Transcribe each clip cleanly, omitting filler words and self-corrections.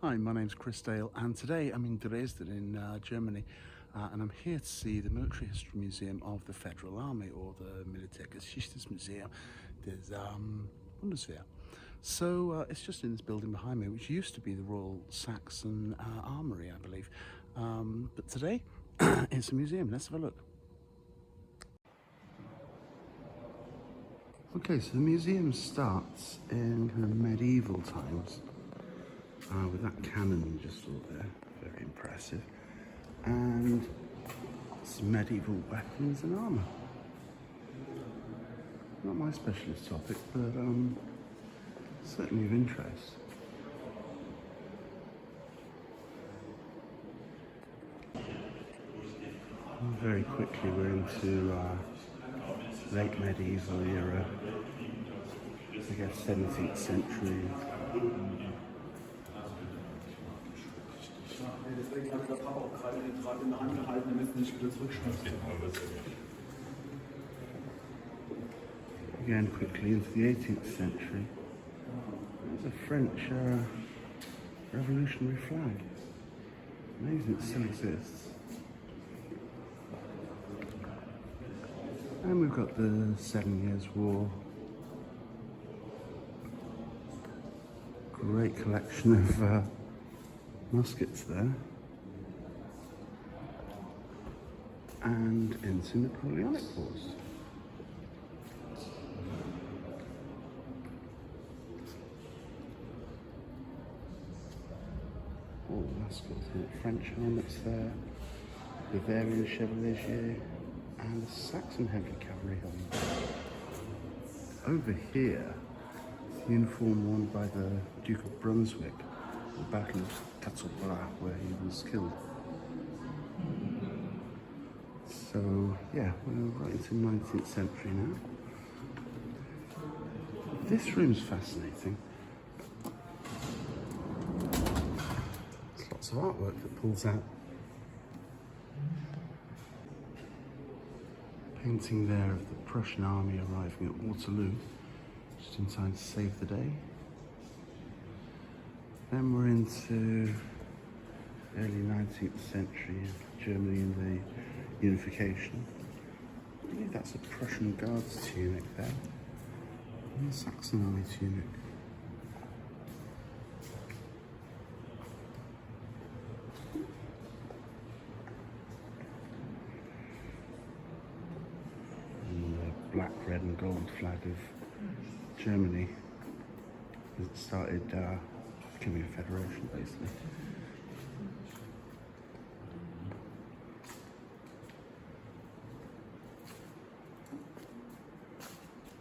Hi, my name's Chris Dale, and today I'm in Dresden in Germany, and I'm here to see the Military History Museum of the Federal Army, or the Militärhistorisches Museum des Bundeswehr. So it's just in this building behind me, which used to be the Royal Saxon Armory, I believe. But today it's a museum. Let's have a look. Okay, so the museum starts in kind of medieval times. With that cannon you just saw there, very impressive, and some medieval weapons and armour. Not my specialist topic, but certainly of interest. And very quickly we're into late medieval era, I guess 17th century. Deswegen hat der Papa auch gerade in der Hand gehalten, damit es nicht wieder zurückschmeißt. Again, quickly into the 18th century. There's a French revolutionary flag. Amazing it still exists. And we've got the 7 Years' War. Great collection of muskets there. And into Napoleonic Wars. Oh, muskets, French helmets there, Bavarian Chevalier, and a Saxon heavy cavalry helmet. Over here, the uniform worn by the Duke of Brunswick, the Battle of Cattelbach, where he was killed. So yeah, we're right into the 19th century now. This room's fascinating. There's lots of artwork that pulls out. Painting there of the Prussian army arriving at Waterloo, just in time to save the day. Then we're into early 19th century Germany and the unification. I believe that's a Prussian Guards tunic there, and a Saxon army tunic. And the black, red and gold flag of Germany as it started becoming a federation, basically.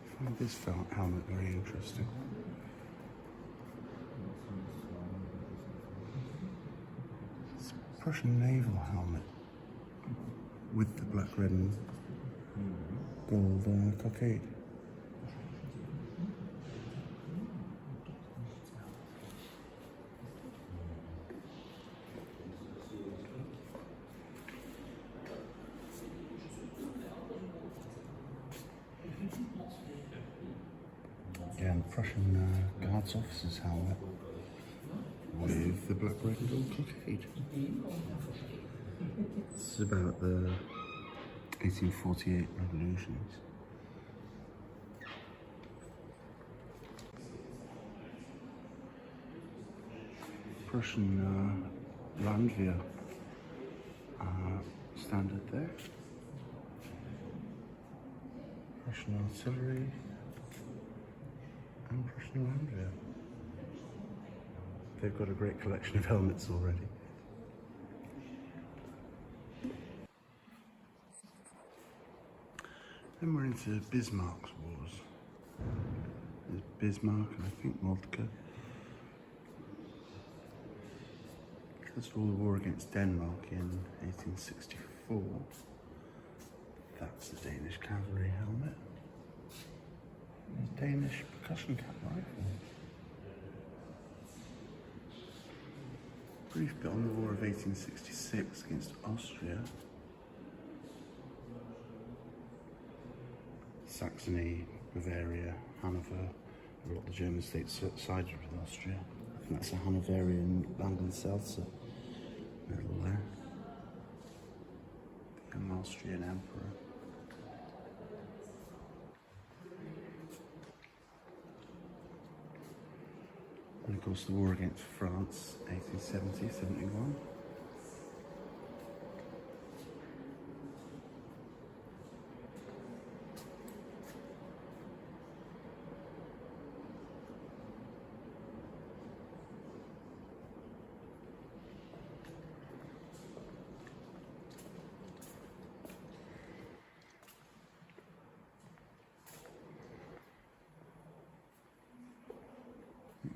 I find this helmet very interesting. It's a Prussian naval helmet with the black, red and gold cockade. Again, Prussian Guards officer's helmet with the black, red and gold cockade. This is about the 1848 revolutions. Prussian Landwehr standard there. Prussian artillery. And Prussian Landwehr. They've got a great collection of helmets already. Then we're into Bismarck's wars. There's Bismarck and I think Moltke. First of all, the war against Denmark in 1864. That's the Danish cavalry helmet. Danish percussion cap rifle. Brief bit on the War of 1866 against Austria. Saxony, Bavaria, Hanover, a lot of the German states sided with Austria. That's a Hanoverian Langenseltzer medal there. The young Austrian emperor. And of course the war against France, 1870-71.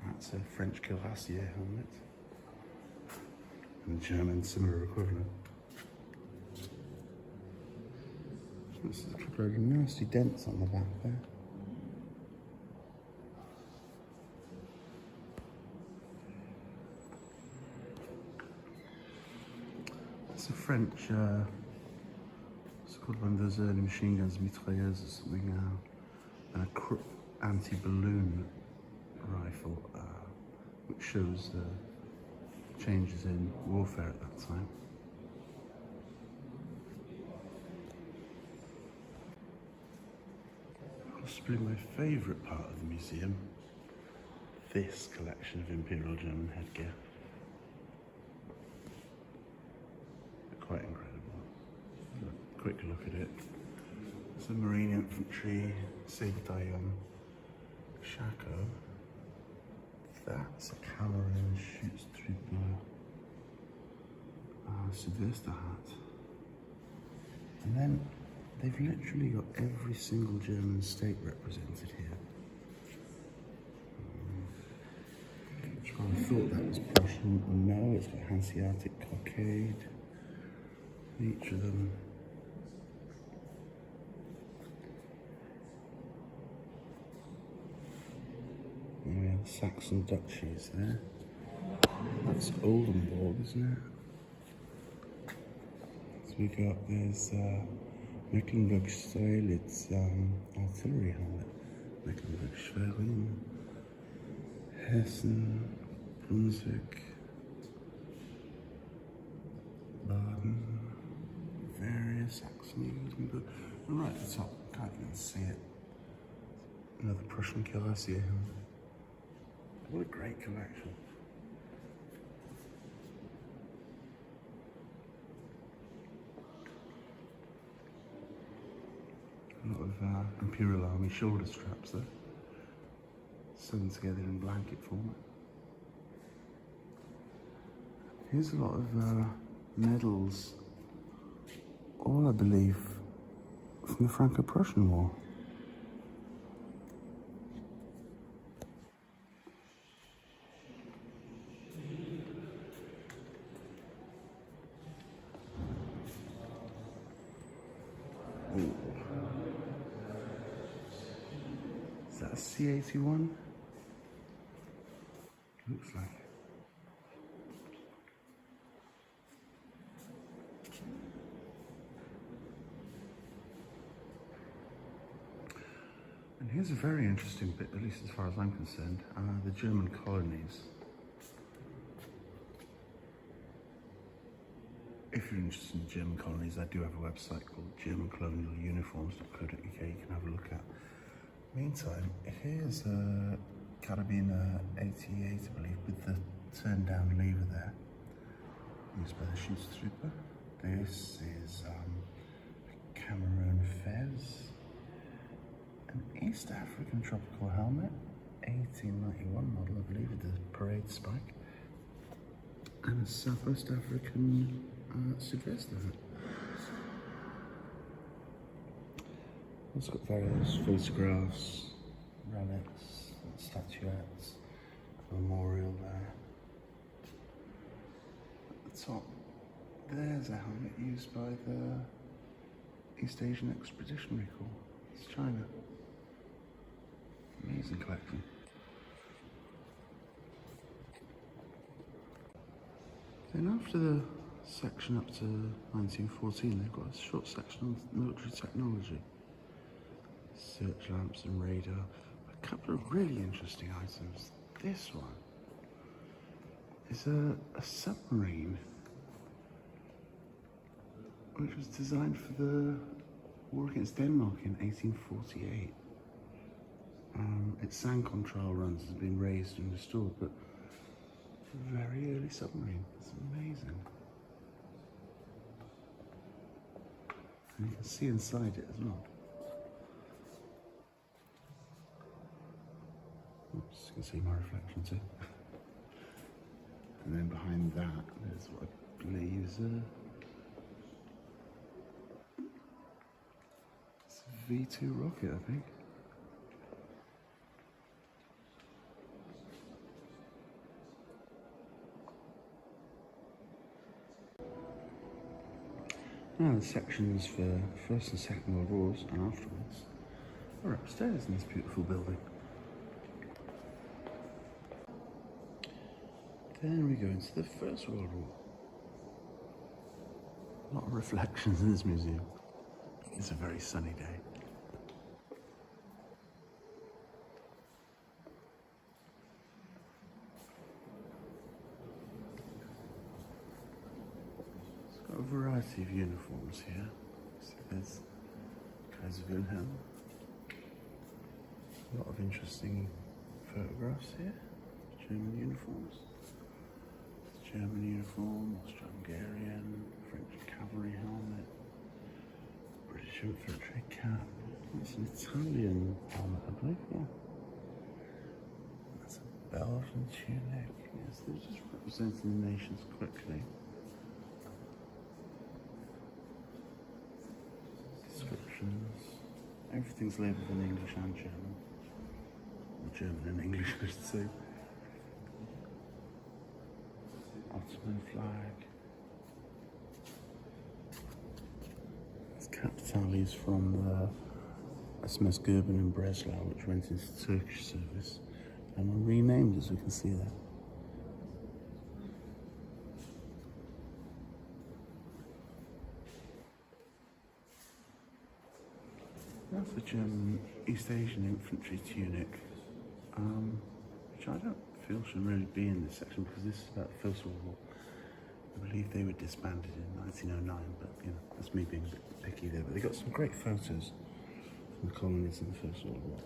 That's a French cuirassier helmet, and German similar equivalent. This is a couple of nasty dents on the back there. It's a French, it's called one of those early machine guns, mitrailleuse or something, and a anti-balloon rifle, which shows the changes in warfare at that time. Possibly my favourite part of the museum, this collection of Imperial German headgear. Quite incredible. A quick look at it. It's a Marine Infantry Segelteion Shako. That's a Cameroon Schutztrooper Sylvester hat. And then they've literally got every single German state represented here. I thought that was Prussian. No, it's got Hanseatic cockade. Each of them. And we have the Saxon duchies there. That's Oldenburg, isn't it? So we got, there's Mecklenburg-Strel, it's artillery helmet. Mecklenburg-Schwerin, Hessen, Brunswick, Baden, various Saxony, and right at the top, can't even see it. Another Prussian cuirassier helmet. What a great collection. A lot of Imperial Army shoulder straps there, sewn together in blanket format. Here's a lot of medals, all I believe from the Franco-Prussian War. Ooh. Is that a C-81? Looks like. And here's a very interesting bit, at least as far as I'm concerned, the German colonies. If you're interested in the German colonies, I do have a website called germancolonialuniforms.co.uk you can have a look at. Meantime, here's a Carabiner 88, I believe, with the turn-down lever there, used by the Schutztrooper. This is a Cameroon Fez, an East African tropical helmet, 1891 model, I believe, with the parade spike, and a Southwest African Sylvester hat. It's got various photographs, relics, statuettes, memorial there. At the top, there's a helmet used by the East Asian Expeditionary Corps. It's China. Amazing collection. Then after the section up to 1914, they've got a short section on military technology. Search lamps and radar. A couple of really interesting items. This one, is a submarine which was designed for the war against Denmark in 1848. Its sand control runs has been raised and restored, but it's a very early submarine. It's amazing. And you can see inside it as well. Oops, you can see my reflection too. And then behind that, there's what I believe is it's a V2 rocket, I think. Now the sections for First and Second World Wars and afterwards are upstairs in this beautiful building. Then we go into the First World War. A lot of reflections in this museum. It's a very sunny day. Got a variety of uniforms here. So there's Kaiser Wilhelm. A lot of interesting photographs here. German uniforms. German uniform, Austro-Hungarian, French cavalry helmet, British infantry cap. That's an Italian helmet, I believe, yeah. That's a Belgian tunic. Yes, they're just representing the nations quickly. Descriptions. Everything's labelled in English and German. Or German and English, I should say. Ottoman flag. This capital is from the SMS Gerben in Breslau, which went into Turkish service and were renamed, as we can see there. That's the German East Asian infantry tunic, which I don't feel should really be in this section because this is about the First World War. I believe they were disbanded in 1909, but you know, that's me being a bit picky there. But they got some great photos from the colonies in the First World War.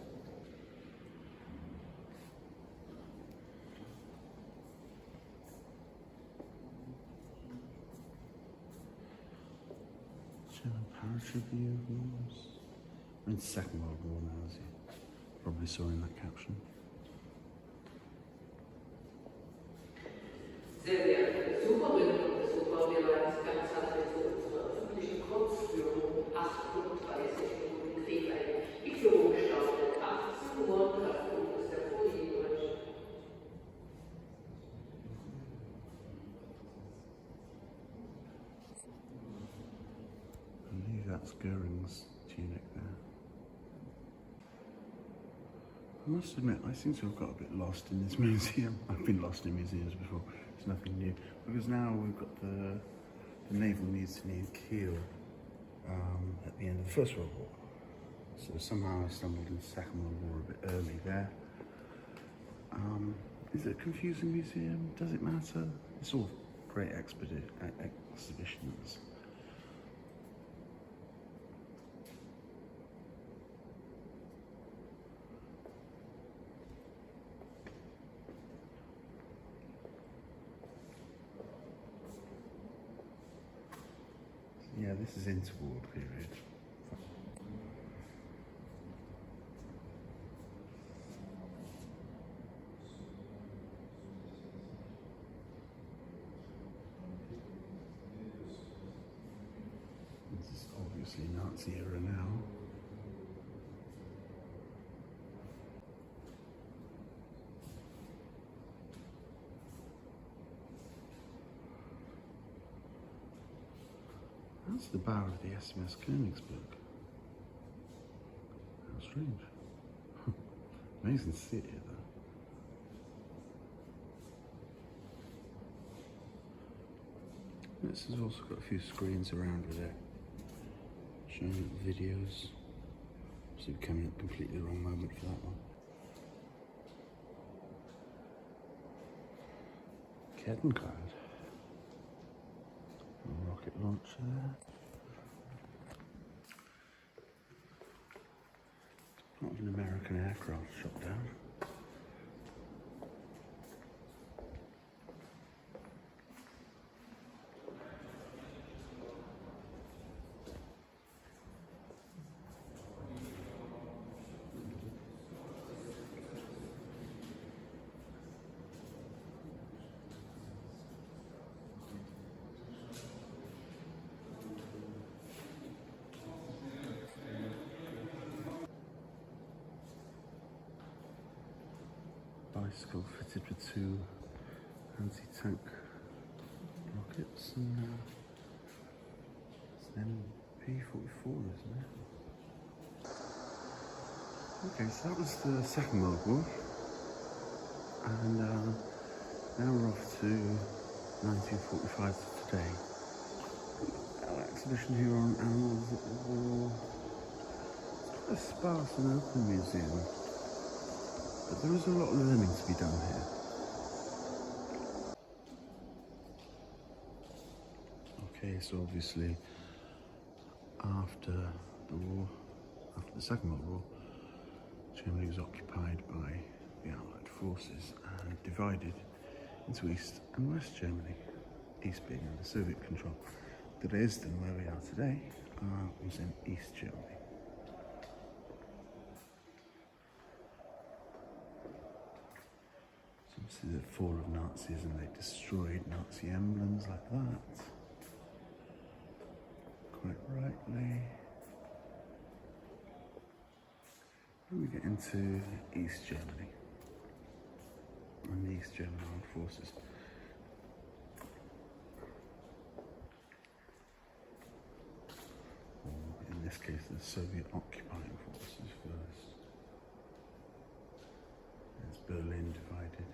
German parachute uniforms. We're in Second World War now, as you probably saw in that caption. Sehr geehrte Besucherinnen und Besucher, wir leiten ganz herzlich zu unserer öffentlichen Kurzführung 38 Minuten Krieg ein. Die Führung startet 18 Uhr, Treffpunkt ist der Foyer. I believe that's Goering's tunic there. I must admit, I seem to have got a bit lost in this museum. I've been lost in museums before. It's nothing new. Because now we've got the naval mutiny in Kiel at the end of the First World War. So somehow I stumbled into the Second World War a bit early there. Is it a confusing museum? Does it matter? It's all great exhibitions. Yeah, this is interwar period. This is obviously Nazi era now. That's the bow of the SMS Königsberg. How strange. Amazing to see it here, though. This has also got a few screens around with it, showing videos. So we're coming at a completely wrong moment for that one. Kettenkrad. A rocket launcher there. Not an American aircraft shot down. Bicycle fitted with 2 anti-tank rockets, and it's an MP44, isn't it? Okay, so that was the Second World War, and now we're off to 1945 to today. Our exhibition here on animals at the war. It's quite a sparse and open museum. But there is a lot of learning to be done here. Okay, so obviously after the war, after the Second World War, Germany was occupied by the Allied forces and divided into East and West Germany. East being under Soviet control. Dresden, where we are today, was in East Germany. See the fall of Nazis, and they destroyed Nazi emblems like that. Quite rightly. And we get into East Germany and the East German armed forces. Or in this case, the Soviet occupying forces first. As Berlin divided.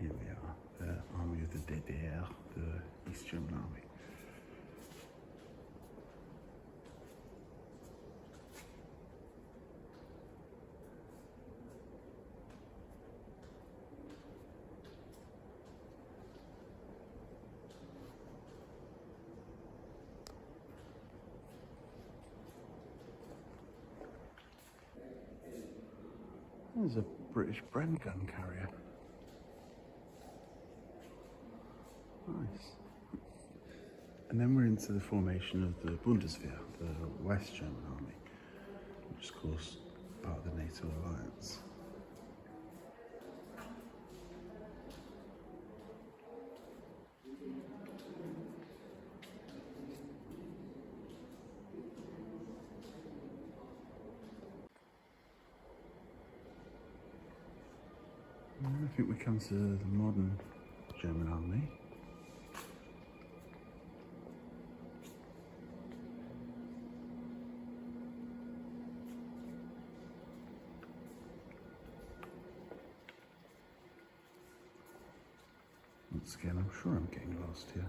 Here we are, the army of the DDR, the East German army. There's a British Bren gun carrier. Nice. And then we're into the formation of the Bundeswehr, the West German army, which is of course part of the NATO alliance. And I think we come to the modern German army. Once again, I'm sure I'm getting lost here.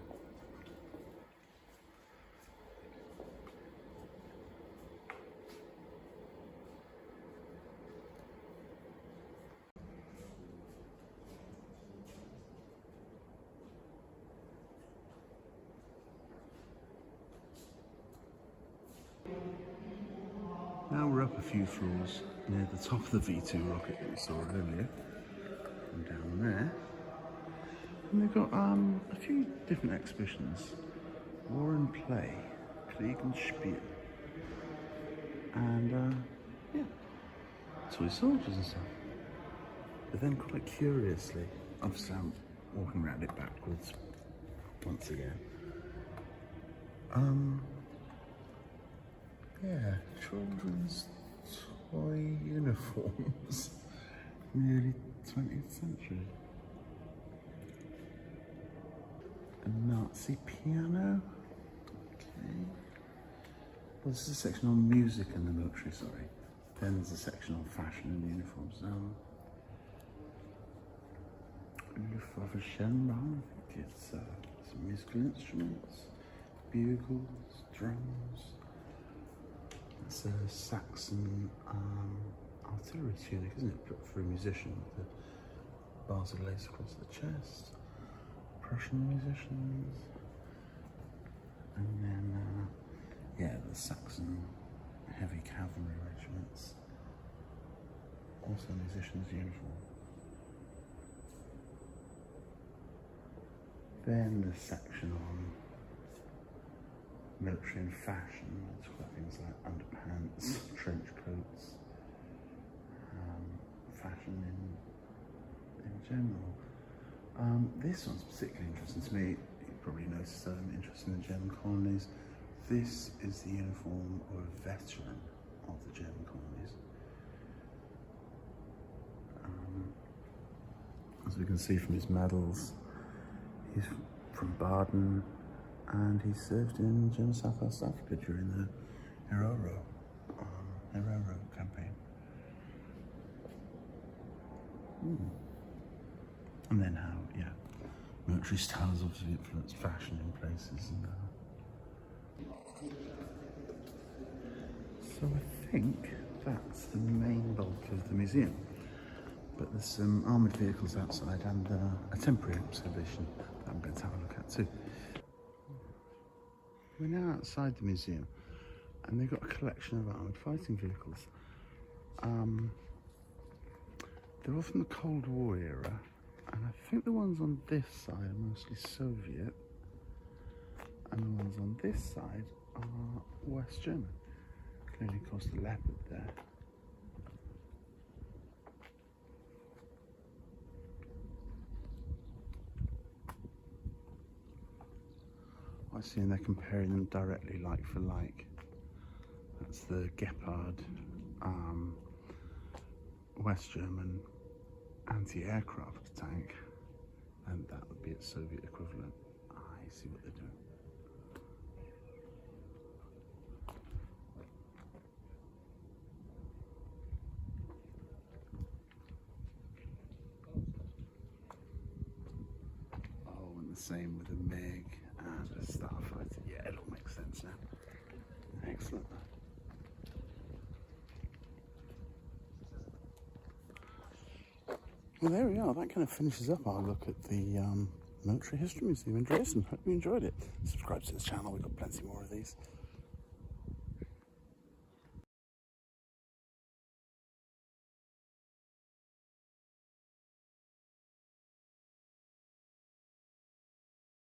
Now we're up a few floors near the top of the V2 rocket that we saw earlier, and down there. And they've got a few different exhibitions. War and Play, Krieg and Spiel. And yeah, toy soldiers and stuff. But then quite curiously, obviously I'm walking around it backwards once again. Yeah, children's toy uniforms from the early 20th century. A Nazi piano. Okay. Well, this is a section on music in the military, sorry. Then there's a section on fashion and uniforms. Luftwaffe Schellenbahn, I think it's some musical instruments. bugles, drums. It's a Saxon artillery tunic, isn't it? But for a musician, with the bars of lace across the chest. Prussian musicians. And then, yeah, the Saxon heavy cavalry regiments. Also musicians' uniform. Then the section on military and fashion. It's got things like underpants, trench coats, fashion in general. This one's particularly interesting to me. You probably noticed that I'm interested in the German colonies. This is the uniform of a veteran of the German colonies. As we can see from his medals, he's from Baden and he served in German Southwest Africa during the Herero campaign. And then how, yeah, military styles obviously influenced fashion in places. So I think that's the main bulk of the museum. But there's some armoured vehicles outside and a temporary exhibition that I'm going to have a look at too. We're now outside the museum and they've got a collection of armoured fighting vehicles. They're all from the Cold War era, and I think the ones on this side are mostly Soviet and the ones on this side are West German. Clearly, of course, the Leopard there. I see, and they're comparing them directly like for like. That's the Gepard West German anti-aircraft tank, and that would be its Soviet equivalent. I see what they're doing. Oh, and the same with the MiG and the Starfighter. Yeah, it all makes sense now. Excellent. Well, there we are. That kind of finishes up our look at the Military History Museum in Dresden. Hope you enjoyed it. Subscribe to this channel. We've got plenty more of these.